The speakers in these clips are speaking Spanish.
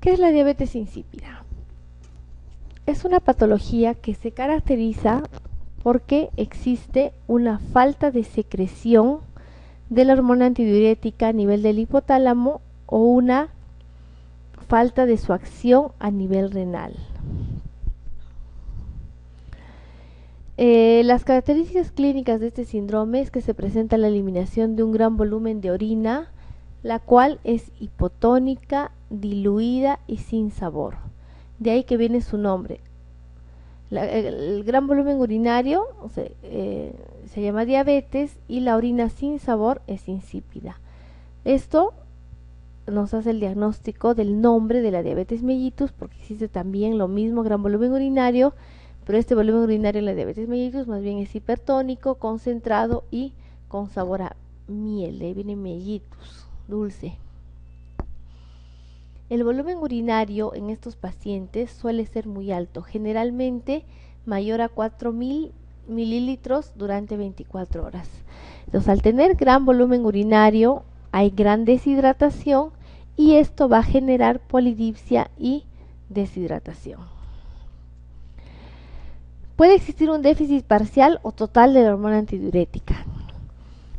¿Qué es la diabetes insípida? Es una patología que se caracteriza porque existe una falta de secreción de la hormona antidiurética a nivel del hipotálamo o una falta de su acción a nivel renal. Las características clínicas de este síndrome es que se presenta la eliminación de un gran volumen de orina, la cual es hipotónica, diluida y sin sabor. De ahí que viene su nombre. El gran volumen urinario se llama diabetes y la orina sin sabor es insípida. Esto nos hace el diagnóstico del nombre de la diabetes mellitus, porque existe también lo mismo, gran volumen urinario, pero este volumen urinario en la diabetes mellitus más bien es hipertónico, concentrado y con sabor a miel. De ahí viene mellitus, dulce. El volumen urinario en estos pacientes suele ser muy alto, generalmente mayor a 4.000 mililitros durante 24 horas. Entonces, al tener gran volumen urinario, hay gran deshidratación y esto va a generar polidipsia y deshidratación. Puede existir un déficit parcial o total de la hormona antidiurética,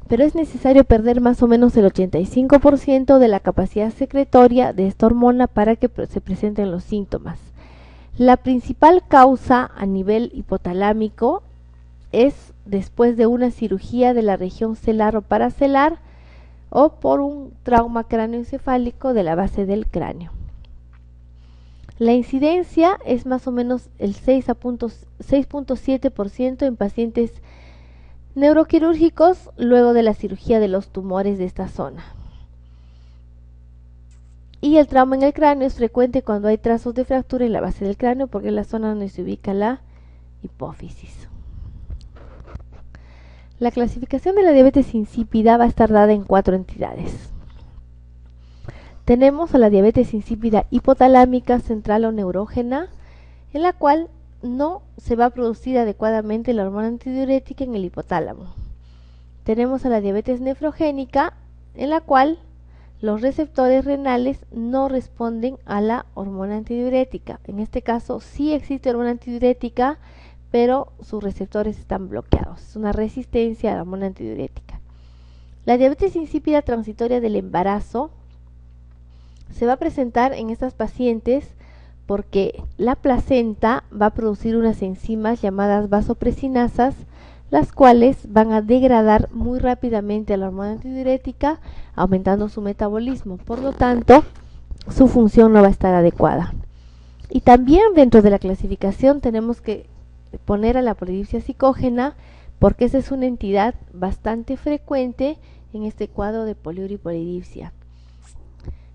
pero es necesario perder más o menos el 85% de la capacidad secretoria de esta hormona para que se presenten los síntomas. La principal causa a nivel hipotalámico es después de una cirugía de la región celar o paracelar o por un trauma cráneoencefálico de la base del cráneo. La incidencia es más o menos el 6.7% en pacientes neuroquirúrgicos luego de la cirugía de los tumores de esta zona. Y el trauma en el cráneo es frecuente cuando hay trazos de fractura en la base del cráneo, porque es la zona donde se ubica la hipófisis. La clasificación de la diabetes insípida va a estar dada en 4 entidades. Tenemos a la diabetes insípida hipotalámica, central o neurógena, en la cual no se va a producir adecuadamente la hormona antidiurética en el hipotálamo. Tenemos a la diabetes nefrogénica, en la cual los receptores renales no responden a la hormona antidiurética. En este caso sí existe hormona antidiurética, pero sus receptores están bloqueados. Es una resistencia a la hormona antidiurética. La diabetes insípida transitoria del embarazo se va a presentar en estas pacientes porque la placenta va a producir unas enzimas llamadas vasopresinasas, las cuales van a degradar muy rápidamente a la hormona antidiurética, aumentando su metabolismo. Por lo tanto, su función no va a estar adecuada. Y también dentro de la clasificación tenemos que poner a la polidipsia psicógena, porque esa es una entidad bastante frecuente en este cuadro de poliuria y polidipsia.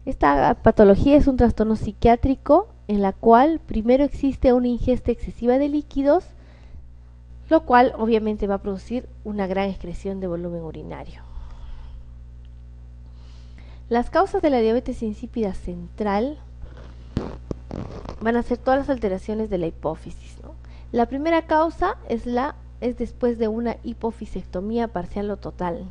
Esta patología es un trastorno psiquiátrico en la cual primero existe una ingesta excesiva de líquidos, lo cual obviamente va a producir una gran excreción de volumen urinario. Las causas de la diabetes insípida central van a ser todas las alteraciones de la hipófisis, ¿no? La primera causa es después de una hipofisectomía parcial o total,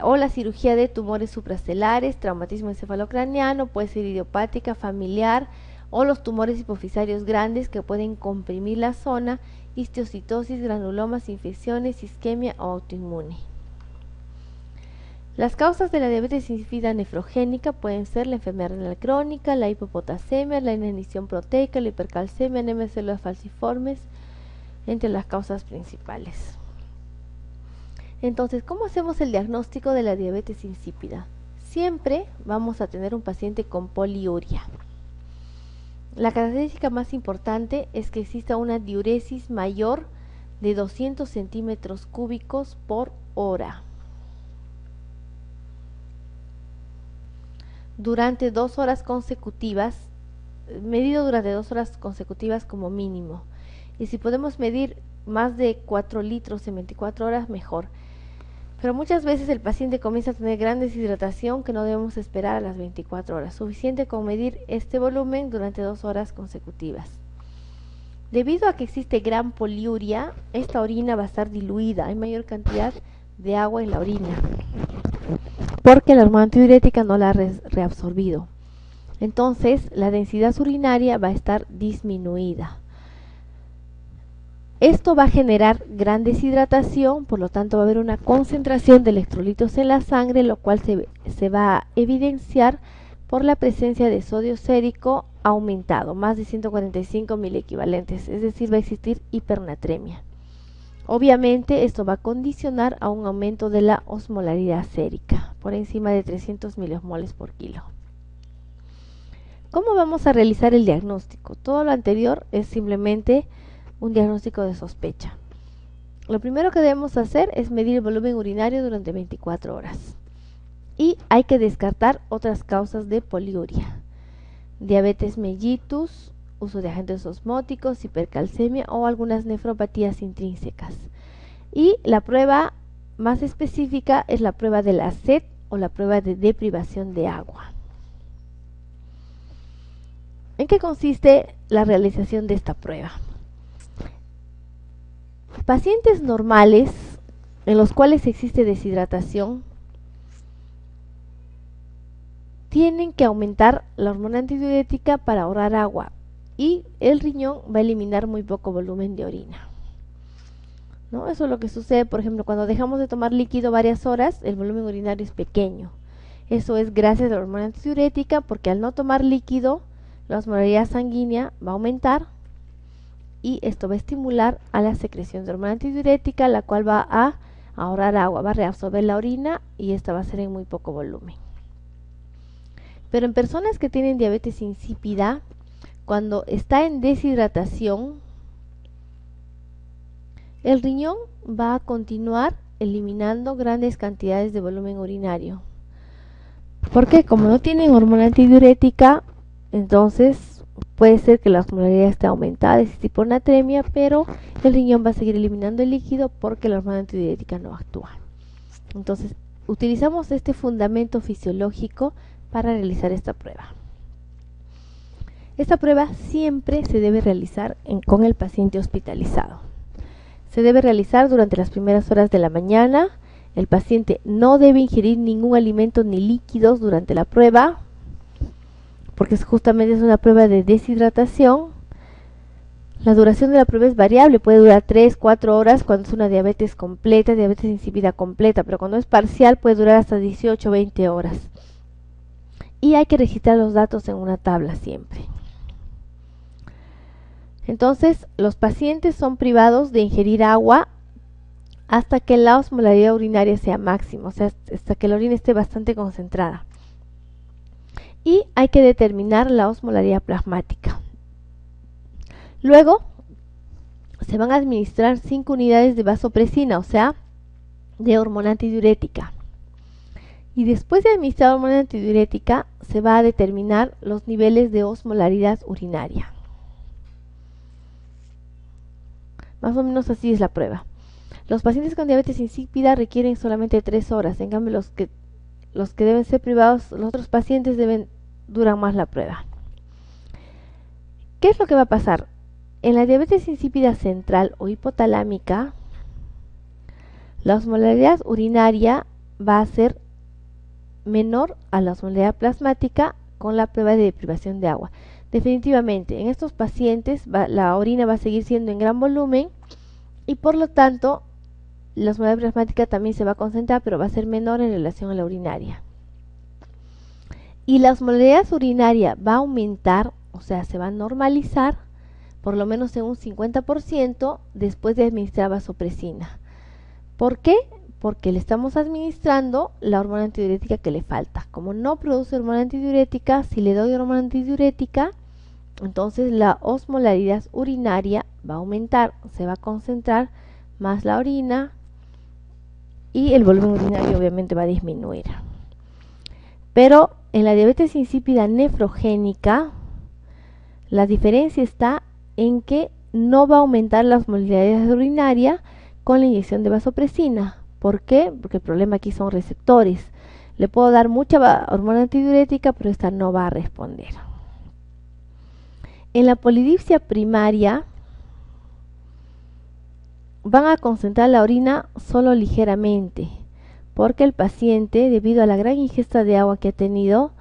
o la cirugía de tumores supracelares, traumatismo encefalocraniano, puede ser idiopática, familiar, o los tumores hipofisarios grandes que pueden comprimir la zona, histiocitosis, granulomas, infecciones, isquemia o autoinmune. Las causas de la diabetes insípida nefrogénica pueden ser la enfermedad renal crónica, la hipopotasemia, la inanición proteica, la hipercalcemia, anemia de células falciformes, entre las causas principales. Entonces, ¿cómo hacemos el diagnóstico de la diabetes insípida? Siempre vamos a tener un paciente con poliuria. La característica más importante es que exista una diuresis mayor de 200 centímetros cúbicos por hora durante 2 horas consecutivas, medido durante 2 horas consecutivas como mínimo. Y si podemos medir más de 4 litros en 24 horas, mejor. Pero muchas veces el paciente comienza a tener gran deshidratación que no debemos esperar a las 24 horas. Suficiente con medir este volumen durante 2 horas consecutivas. Debido a que existe gran poliuria, esta orina va a estar diluida. Hay mayor cantidad de agua en la orina, porque la hormona antidiurética no la ha reabsorbido. Entonces la densidad urinaria va a estar disminuida. Esto va a generar gran deshidratación, por lo tanto va a haber una concentración de electrolitos en la sangre, lo cual se va a evidenciar por la presencia de sodio sérico aumentado, más de 145 miliequivalentes, es decir, va a existir hipernatremia. Obviamente esto va a condicionar a un aumento de la osmolaridad sérica, por encima de 300 miliosmoles por kilo. ¿Cómo vamos a realizar el diagnóstico? Todo lo anterior es simplemente un diagnóstico de sospecha. Lo primero que debemos hacer es medir el volumen urinario durante 24 horas. Y hay que descartar otras causas de poliuria: diabetes mellitus, uso de agentes osmóticos, hipercalcemia o algunas nefropatías intrínsecas. Y la prueba más específica es la prueba de la sed o la prueba de deprivación de agua. ¿En qué consiste la realización de esta prueba? Pacientes normales en los cuales existe deshidratación tienen que aumentar la hormona antidiurética para ahorrar agua, y el riñón va a eliminar muy poco volumen de orina, ¿no? Eso es lo que sucede, por ejemplo, cuando dejamos de tomar líquido varias horas, el volumen urinario es pequeño. Eso es gracias a la hormona antidiurética, porque al no tomar líquido, la osmolaridad sanguínea va a aumentar y esto va a estimular a la secreción de hormona antidiurética, la cual va a ahorrar agua, va a reabsorber la orina y esta va a ser en muy poco volumen. Pero en personas que tienen diabetes insípida, cuando está en deshidratación, el riñón va a continuar eliminando grandes cantidades de volumen urinario. Porque como no tienen hormona antidiurética, entonces puede ser que la osmolaridad esté aumentada, es hiponatremia, pero el riñón va a seguir eliminando el líquido porque la hormona antidiurética no actúa. Entonces utilizamos este fundamento fisiológico para realizar esta prueba. Esta prueba siempre se debe realizar con el paciente hospitalizado. Se debe realizar durante las primeras horas de la mañana. El paciente no debe ingerir ningún alimento ni líquidos durante la prueba, porque justamente es una prueba de deshidratación. La duración de la prueba es variable, puede durar 3-4 horas cuando es una diabetes completa, diabetes insípida completa, pero cuando es parcial puede durar hasta 18-20 horas. Y hay que registrar los datos en una tabla siempre. Entonces, los pacientes son privados de ingerir agua hasta que la osmolaridad urinaria sea máxima, o sea, hasta que la orina esté bastante concentrada. Y hay que determinar la osmolaridad plasmática. Luego, se van a administrar 5 unidades de vasopresina, o sea, de hormona antidiurética. Y después de administrar hormona antidiurética, se va a determinar los niveles de osmolaridad urinaria. Más o menos así es la prueba. Los pacientes con diabetes insípida requieren solamente 3 horas. En cambio, los que deben ser privados, los otros pacientes duran más la prueba. ¿Qué es lo que va a pasar? En la diabetes insípida central o hipotalámica, la osmolaridad urinaria va a ser menor a la osmolaridad plasmática con la prueba de deprivación de agua. Definitivamente, en estos pacientes la orina va a seguir siendo en gran volumen y por lo tanto la osmolaridad plasmática también se va a concentrar, pero va a ser menor en relación a la urinaria. Y la osmolaridad urinaria va a aumentar, o sea, se va a normalizar por lo menos en un 50% después de administrar vasopresina. ¿Por qué? Porque le estamos administrando la hormona antidiurética que le falta. Como no produce hormona antidiurética, si le doy hormona antidiurética, entonces la osmolaridad urinaria va a aumentar, se va a concentrar más la orina y el volumen urinario obviamente va a disminuir. Pero en la diabetes insípida nefrogénica, la diferencia está en que no va a aumentar la osmolaridad urinaria con la inyección de vasopresina. ¿Por qué? Porque el problema aquí son receptores. Le puedo dar mucha hormona antidiurética, pero esta no va a responder. En la polidipsia primaria van a concentrar la orina solo ligeramente, porque el paciente, debido a la gran ingesta de agua que ha tenido,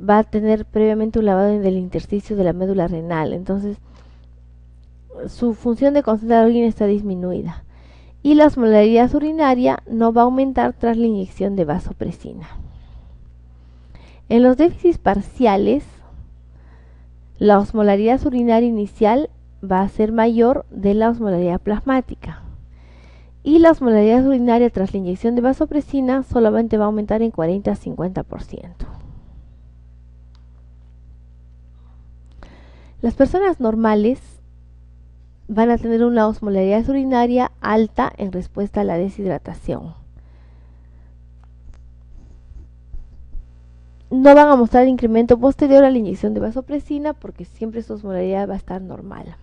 va a tener previamente un lavado del intersticio de la médula renal, entonces su función de concentrar orina está disminuida. Y la osmolaridad urinaria no va a aumentar tras la inyección de vasopresina. En los déficits parciales, la osmolaridad urinaria inicial va a ser mayor de la osmolaridad plasmática. Y la osmolaridad urinaria tras la inyección de vasopresina solamente va a aumentar en 40 a 50%. Las personas normales van a tener una osmolaridad urinaria alta en respuesta a la deshidratación. No van a mostrar incremento posterior a la inyección de vasopresina porque siempre su osmolaridad va a estar normal.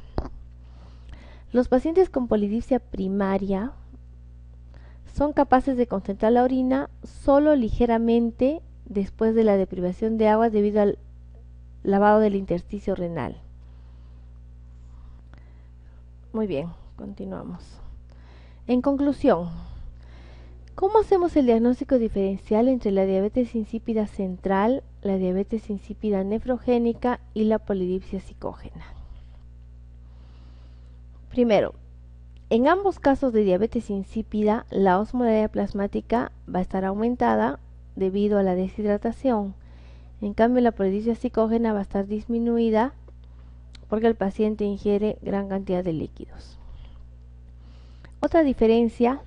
Los pacientes con polidipsia primaria son capaces de concentrar la orina solo ligeramente después de la deprivación de agua debido al lavado del intersticio renal. Muy bien, continuamos. En conclusión, ¿cómo hacemos el diagnóstico diferencial entre la diabetes insípida central, la diabetes insípida nefrogénica y la polidipsia psicógena? Primero, en ambos casos de diabetes insípida, la osmolaridad plasmática va a estar aumentada debido a la deshidratación. En cambio, la polidipsia psicógena va a estar disminuida porque el paciente ingiere gran cantidad de líquidos. Otra diferencia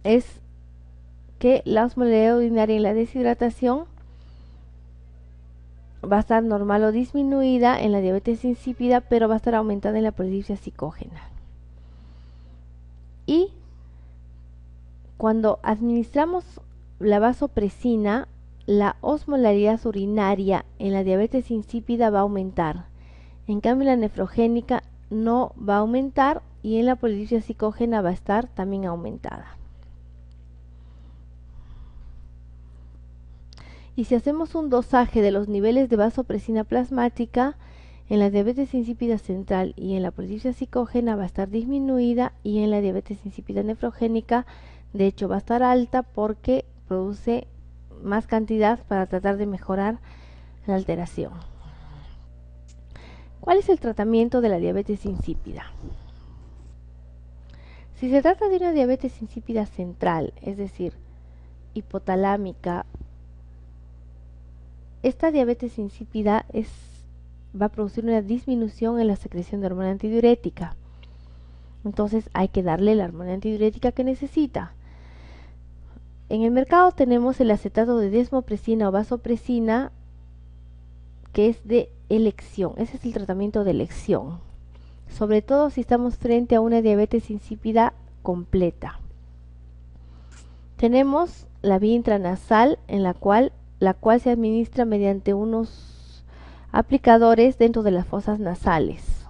es que la osmolaridad urinaria en la deshidratación va a estar normal o disminuida en la diabetes insípida, pero va a estar aumentada en la polidipsia psicógena. Y cuando administramos la vasopresina, la osmolaridad urinaria en la diabetes insípida va a aumentar. En cambio, la nefrogénica no va a aumentar y en la polidipsia psicógena va a estar también aumentada. Y si hacemos un dosaje de los niveles de vasopresina plasmática, en la diabetes insípida central y en la polidipsia psicógena va a estar disminuida y en la diabetes insípida nefrogénica, de hecho, va a estar alta porque produce más cantidad para tratar de mejorar la alteración. ¿Cuál es el tratamiento de la diabetes insípida? Si se trata de una diabetes insípida central, es decir, hipotalámica, esta diabetes insípida va a producir una disminución en la secreción de hormona antidiurética. Entonces hay que darle la hormona antidiurética que necesita. En el mercado tenemos el acetato de desmopresina o vasopresina, que es de elección. Ese es el tratamiento de elección, sobre todo si estamos frente a una diabetes insípida completa. Tenemos la vía intranasal, en la cual se administra mediante unos aplicadores dentro de las fosas nasales.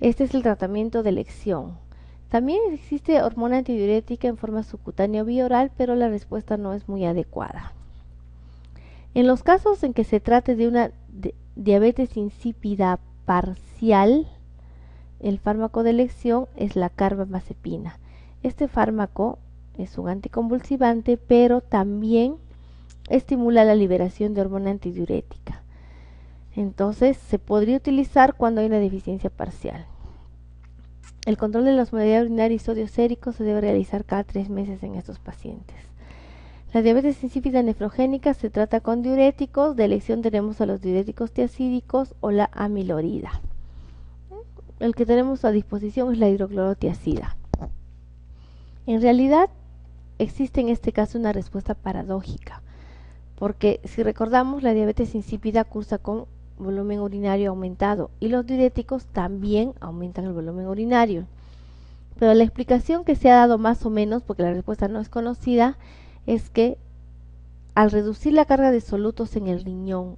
Este es el tratamiento de elección. También existe hormona antidiurética en forma subcutánea o bioral, pero la respuesta no es muy adecuada. En los casos en que se trate de una diabetes insípida parcial, el fármaco de elección es la carbamazepina. Este fármaco es un anticonvulsivante, pero también estimula la liberación de hormona antidiurética. Entonces, se podría utilizar cuando hay una deficiencia parcial. El control de la osmolaridad urinaria y sodio sérico se debe realizar cada 3 meses en estos pacientes. La diabetes insípida nefrogénica se trata con diuréticos. De elección tenemos a los diuréticos tiacídicos o la amilorida. El que tenemos a disposición es la hidroclorotiazida. En realidad, existe en este caso una respuesta paradójica, porque si recordamos, la diabetes insípida cursa con volumen urinario aumentado y los diuréticos también aumentan el volumen urinario. Pero la explicación que se ha dado más o menos, porque la respuesta no es conocida, es que al reducir la carga de solutos en el riñón,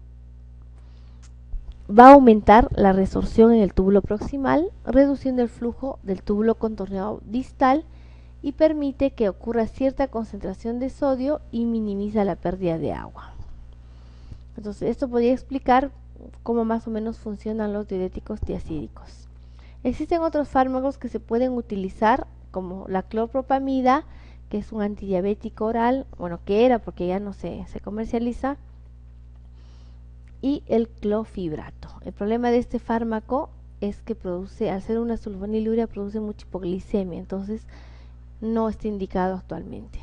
va a aumentar la resorción en el túbulo proximal, reduciendo el flujo del túbulo contorneado distal y permite que ocurra cierta concentración de sodio y minimiza la pérdida de agua. Entonces, esto podría explicar cómo más o menos funcionan los diuréticos tiacídicos. Existen otros fármacos que se pueden utilizar, como la clopropamida, que es un antidiabético oral, bueno, que era porque ya no se comercializa, y el clofibrato. El problema de este fármaco es que produce, al ser una sulfonilurea, produce mucha hipoglicemia, entonces no está indicado actualmente.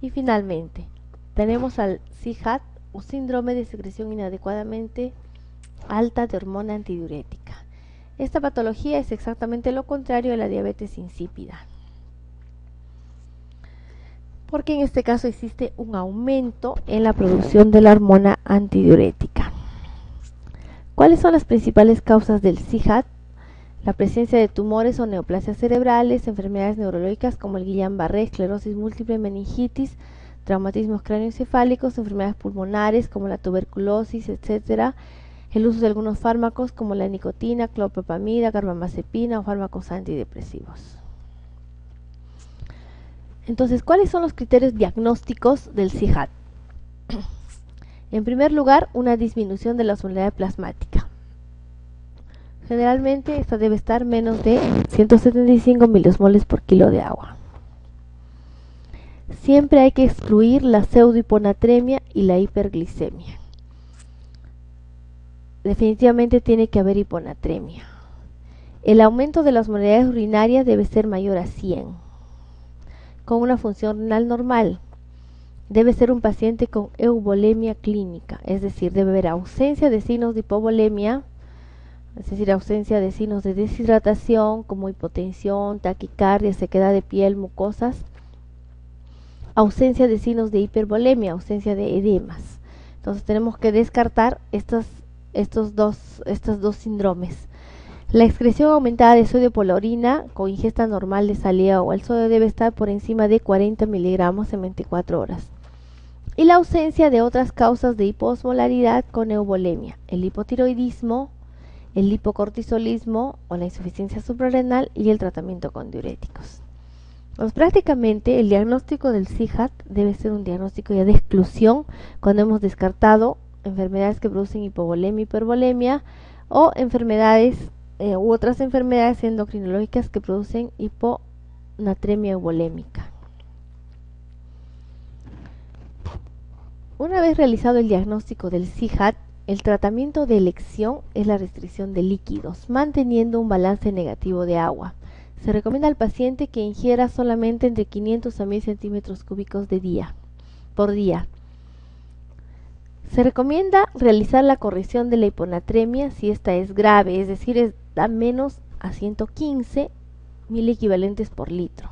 Y finalmente, tenemos al SIHAT o síndrome de secreción inadecuadamente alta de hormona antidiurética. Esta patología es exactamente lo contrario a la diabetes insípida, porque en este caso existe un aumento en la producción de la hormona antidiurética. ¿Cuáles son las principales causas del SIHAT? La presencia de tumores o neoplasias cerebrales, enfermedades neurológicas como el Guillain-Barré, esclerosis múltiple, meningitis, traumatismos cráneoencefálicos, enfermedades pulmonares como la tuberculosis, etc. El uso de algunos fármacos como la nicotina, clopropamida, carbamazepina o fármacos antidepresivos. Entonces, ¿cuáles son los criterios diagnósticos del SIHAT? En primer lugar, una disminución de la osmolaridad plasmática. Generalmente esta debe estar menos de 175 miliosmoles por kilo de agua. Siempre hay que excluir la pseudohiponatremia y la hiperglicemia. Definitivamente tiene que haber hiponatremia. El aumento de las osmolaridades urinarias debe ser mayor a 100, con una función renal normal. Debe ser un paciente con eubolemia clínica, es decir, debe haber ausencia de signos de hipovolemia, es decir, ausencia de signos de deshidratación como hipotensión, taquicardia, sequedad de piel, mucosas, ausencia de signos de hipervolemia, ausencia de edemas. Entonces tenemos que descartar estos dos síndromes. La excreción aumentada de sodio por la orina con ingesta normal de salida o el sodio debe estar por encima de 40 miligramos en 24 horas. Y la ausencia de otras causas de hiposmolaridad con eubolemia, el hipotiroidismo, el hipocortisolismo o la insuficiencia suprarrenal y el tratamiento con diuréticos. Pues prácticamente el diagnóstico del SIHAT debe ser un diagnóstico ya de exclusión cuando hemos descartado enfermedades que producen hipovolemia, hipervolemia o enfermedades u otras enfermedades endocrinológicas que producen hiponatremia eubolémica. Una vez realizado el diagnóstico del SIHAT, el tratamiento de elección es la restricción de líquidos, manteniendo un balance negativo de agua. Se recomienda al paciente que ingiera solamente entre 500 a 1000 centímetros cúbicos por día. Se recomienda realizar la corrección de la hiponatremia si esta es grave, es decir, da menos a 115 miliequivalentes por litro.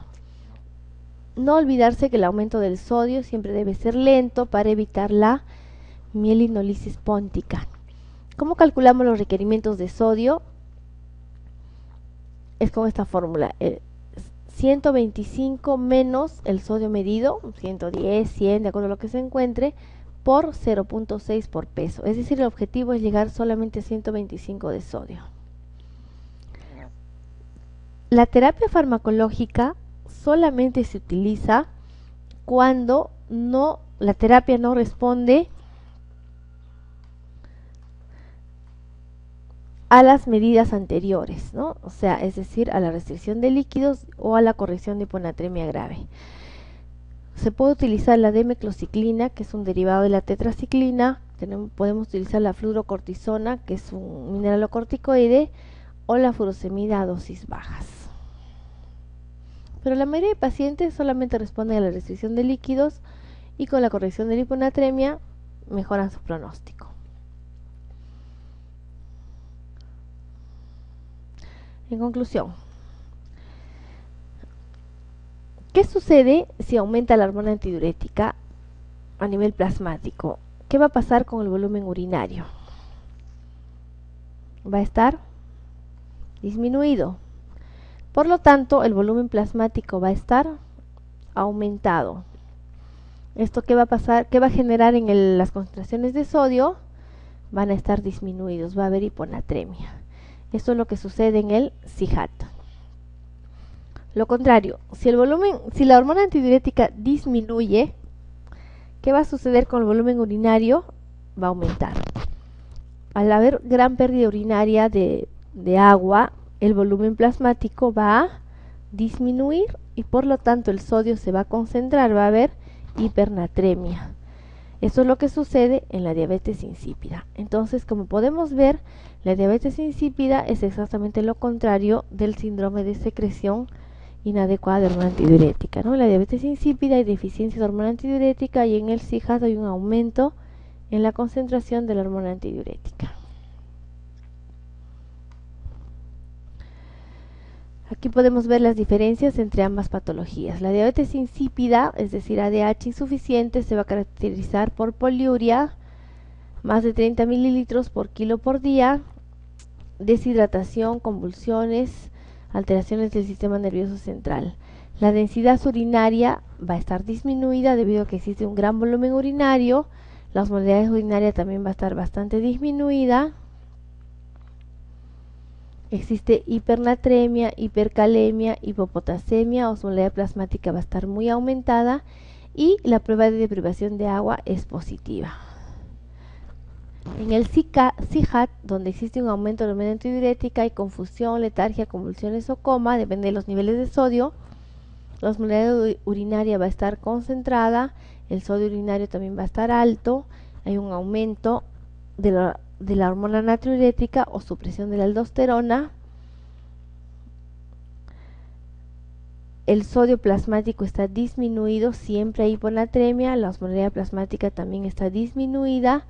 No olvidarse que el aumento del sodio siempre debe ser lento para evitar la mielinolisis póntica. ¿Cómo calculamos los requerimientos de sodio? Es con esta fórmula: 125 menos el sodio medido, 110, 100, de acuerdo a lo que se encuentre, por 0.6 por peso. Es decir, el objetivo es llegar solamente a 125 de sodio. La terapia farmacológica solamente se utiliza cuando la terapia no responde a las medidas anteriores, ¿no? O sea, es decir, a la restricción de líquidos o a la corrección de hiponatremia grave. Se puede utilizar la demeclociclina, que es un derivado de la tetraciclina. Podemos utilizar la fluorocortisona, que es un mineralocorticoide, o la furosemida a dosis bajas. Pero la mayoría de pacientes solamente responden a la restricción de líquidos y con la corrección de la hiponatremia mejoran su pronóstico. En conclusión, ¿qué sucede si aumenta la hormona antidiurética a nivel plasmático? ¿Qué va a pasar con el volumen urinario? Va a estar disminuido. Por lo tanto, el volumen plasmático va a estar aumentado. ¿Esto qué va a pasar? ¿Qué va a generar en las concentraciones de sodio? Van a estar disminuidos, va a haber hiponatremia. Esto es lo que sucede en el SIHAT. Lo contrario, si la hormona antidiurética disminuye, ¿qué va a suceder con el volumen urinario? Va a aumentar. Al haber gran pérdida urinaria de agua, el volumen plasmático va a disminuir y por lo tanto el sodio se va a concentrar, va a haber hipernatremia. Esto es lo que sucede en la diabetes insípida. Entonces, como podemos ver, la diabetes insípida es exactamente lo contrario del síndrome de secreción inadecuada de hormona antidiurética, ¿no? En la diabetes insípida hay deficiencia de hormona antidiurética y en el CIJAD hay un aumento en la concentración de la hormona antidiurética. Aquí podemos ver las diferencias entre ambas patologías. La diabetes insípida, es decir, ADH insuficiente, se va a caracterizar por poliuria, más de 30 mililitros por kilo por día, deshidratación, convulsiones, alteraciones del sistema nervioso central. La densidad urinaria va a estar disminuida debido a que existe un gran volumen urinario. La osmolalidad urinaria también va a estar bastante disminuida. Existe hipernatremia, hipercalemia, hipopotasemia, osmolalidad plasmática va a estar muy aumentada y la prueba de deprivación de agua es positiva. En el CIJAD, donde existe un aumento de la hormona antidiurética, hay confusión, letargia, convulsiones o coma, depende de los niveles de sodio. La osmolalidad urinaria va a estar concentrada, el sodio urinario también va a estar alto, hay un aumento de la hormona natriurética o supresión de la aldosterona. El sodio plasmático está disminuido, siempre hay hiponatremia, la osmolalidad plasmática también está disminuida.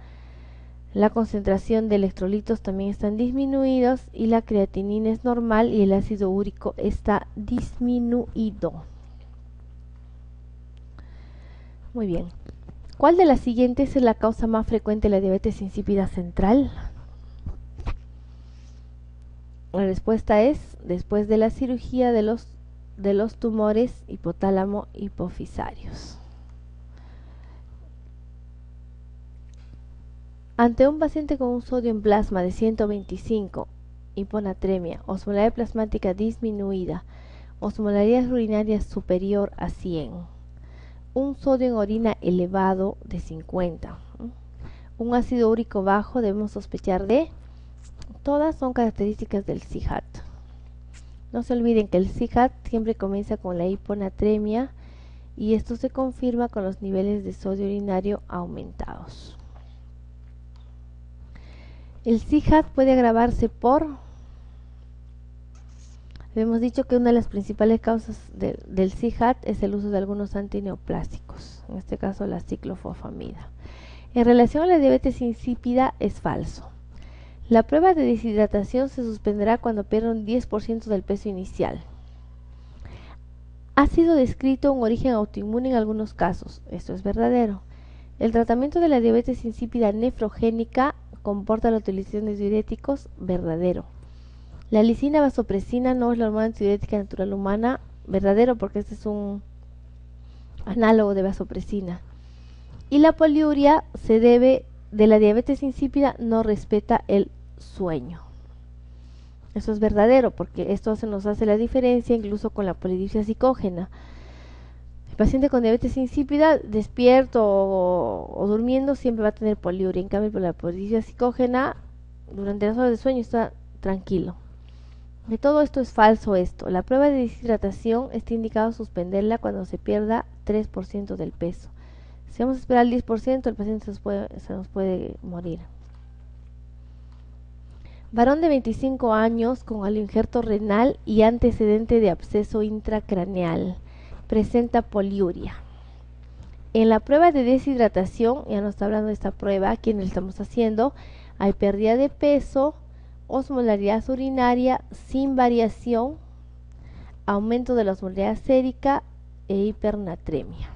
La concentración de electrolitos también están disminuidos y la creatinina es normal y el ácido úrico está disminuido. Muy bien. ¿Cuál de las siguientes es la causa más frecuente de la diabetes insípida central? La respuesta es después de la cirugía de los tumores hipotálamo hipofisarios. Ante un paciente con un sodio en plasma de 125, hiponatremia, osmolalidad plasmática disminuida, osmolalidad urinaria superior a 100, un sodio en orina elevado de 50, un ácido úrico bajo, debemos sospechar de, todas son características del CIJAD. No se olviden que el CIJAD siempre comienza con la hiponatremia y esto se confirma con los niveles de sodio urinario aumentados. El CIJAD puede agravarse por, hemos dicho que una de las principales causas del CIJAD es el uso de algunos antineoplásicos, en este caso la ciclofosfamida. En relación a la diabetes insípida es falso. La prueba de deshidratación se suspenderá cuando pierda un 10% del peso inicial. Ha sido descrito un origen autoinmune en algunos casos, esto es verdadero. El tratamiento de la diabetes insípida nefrogénica comporta la utilización de diuréticos, verdadero. La lisina vasopresina no es la hormona antidiurética natural humana, verdadero, porque este es un análogo de vasopresina. Y la poliuria se debe de la diabetes insípida, no respeta el sueño. Eso es verdadero, porque esto se nos hace la diferencia incluso con la polidipsia psicógena. El paciente con diabetes insípida, despierto o durmiendo, siempre va a tener poliuria. En cambio, por la polidipsia psicógena, durante las horas de sueño está tranquilo. De todo esto es falso esto. La prueba de deshidratación está indicado suspenderla cuando se pierda 3% del peso. Si vamos a esperar el 10%, el paciente se nos puede morir. Varón de 25 años con alioinjerto renal y antecedente de absceso intracraneal. Presenta poliuria. En la prueba de deshidratación, ya nos está hablando de esta prueba, aquí en la estamos haciendo, hay pérdida de peso, osmolaridad urinaria sin variación, aumento de la osmolaridad sérica e hipernatremia.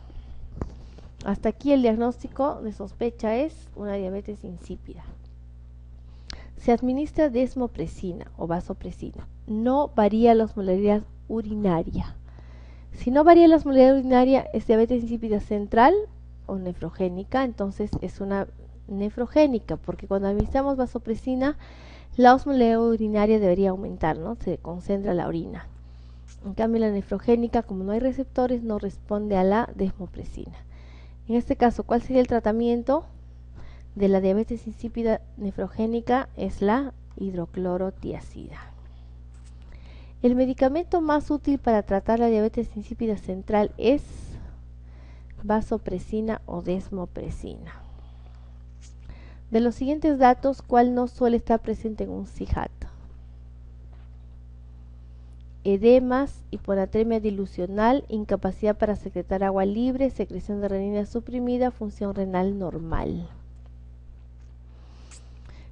Hasta aquí el diagnóstico de sospecha es una diabetes insípida. Se administra desmopresina o vasopresina. No varía la osmolaridad urinaria. Si no varía la osmolaridad urinaria, es diabetes insípida central o nefrogénica, entonces es una nefrogénica, porque cuando administramos vasopresina, la osmolaridad urinaria debería aumentar, ¿no? Se concentra la orina. En cambio, la nefrogénica, como no hay receptores, no responde a la desmopresina. En este caso, ¿cuál sería el tratamiento de la diabetes insípida nefrogénica? Es la hidroclorotiazida. El medicamento más útil para tratar la diabetes insípida central es vasopresina o desmopresina. De los siguientes datos, ¿cuál no suele estar presente en un CIJAT? Edemas, hiponatremia dilucional, incapacidad para secretar agua libre, secreción de renina suprimida, función renal normal.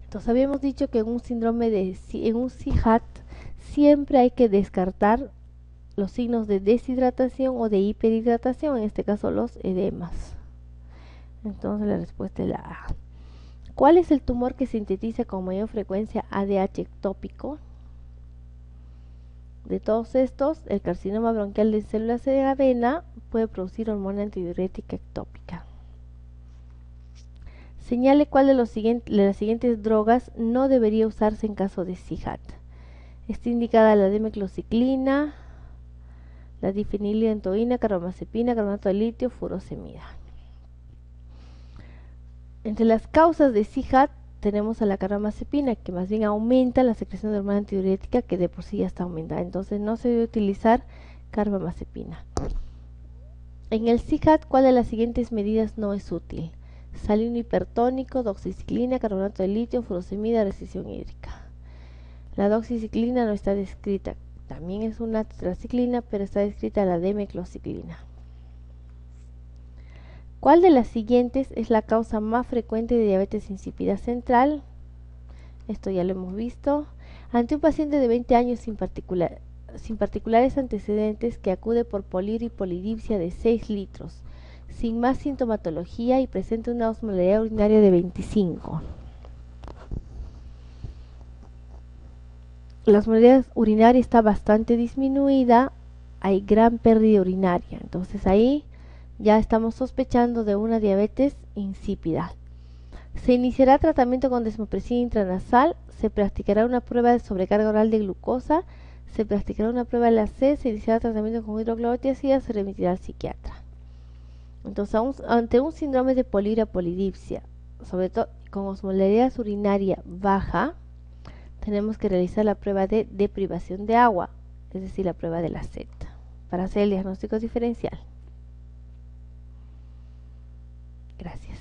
Entonces habíamos dicho que en un en un CIJAT siempre hay que descartar los signos de deshidratación o de hiperhidratación, en este caso los edemas. Entonces la respuesta es la A. ¿Cuál es el tumor que sintetiza con mayor frecuencia ADH ectópico? De todos estos, el carcinoma bronquial de células de avena puede producir hormona antidiurética ectópica. Señale cuál de las siguientes drogas no debería usarse en caso de CIJAT. Está indicada la demeclociclina, la difenilidotoína, carbamazepina, carbonato de litio, furosemida. Entre las causas de CIJAT tenemos a la carbamazepina, que más bien aumenta la secreción de hormona antidiurética, que de por sí ya está aumentada. Entonces no se debe utilizar carbamazepina. En el CIJAT, ¿cuál de las siguientes medidas no es útil? Salino hipertónico, doxiciclina, carbonato de litio, furosemida, restricción hídrica. La doxiciclina no está descrita. También es una tetraciclina, pero está descrita la demeclociclina. ¿Cuál de las siguientes es la causa más frecuente de diabetes insípida central? Esto ya lo hemos visto. Ante un paciente de 20 años sin particulares antecedentes que acude por polir y polidipsia de 6 litros, sin más sintomatología y presenta una osmolaridad urinaria de 25. La osmolaridad urinaria está bastante disminuida, hay gran pérdida urinaria, entonces ahí ya estamos sospechando de una diabetes insípida. Se iniciará tratamiento con desmopresina intranasal, se practicará una prueba de sobrecarga oral de glucosa, se practicará una prueba de la C, se iniciará tratamiento con hidroclorotiazida, se remitirá al psiquiatra. Entonces, ante un síndrome de polidipsia, sobre todo con osmolaridad urinaria baja, tenemos que realizar la prueba de deprivación de agua, es decir, la prueba de la Z, para hacer el diagnóstico diferencial. Gracias.